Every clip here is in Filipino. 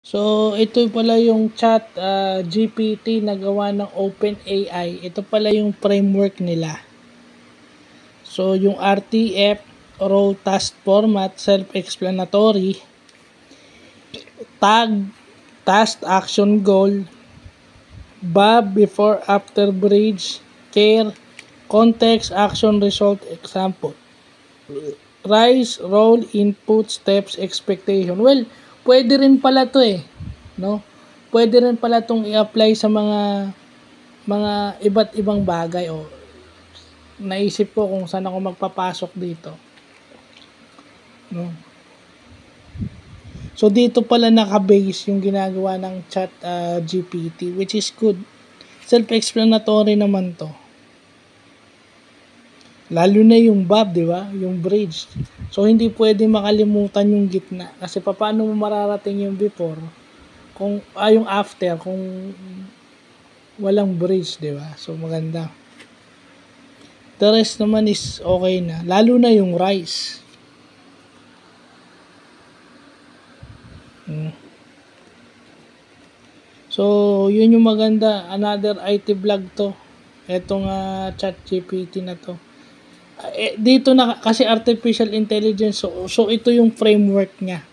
So, ito pala yung chat GPT na gawa ng OpenAI. Ito pala yung framework nila. So, yung RTF, Role Task Format, Self-Explanatory, Tag, Task Action Goal, Bob, Before, After Bridge, Care, Context, Action, Result, Example. Rise, Role, Input, Steps, Expectation. Well, pwede rin pala to no? Pwede rin pala tong i-apply sa mga iba't ibang bagay o naisip ko kung saan ako magpapasok dito, no? So dito pala naka-base yung ginagawa ng chat GPT, which is good. Self-explanatory naman to. Lalo na yung Bob, di ba? Yung bridge. So hindi pwede makalimutan yung gitna kasi paano mo mararating yung before kung yung after kung walang bridge, di ba? So maganda. The rest naman is okay na. Lalo na yung rise. So, yun yung maganda. Another IT vlog to. Etong chat GPT na to. Dito na, kasi artificial intelligence. So ito yung framework niya.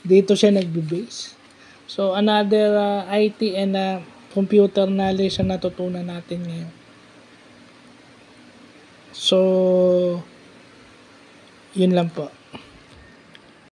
Dito siya nagbe-base. So, another IT and computer knowledge na natutunan natin ngayon. So, yun lang po.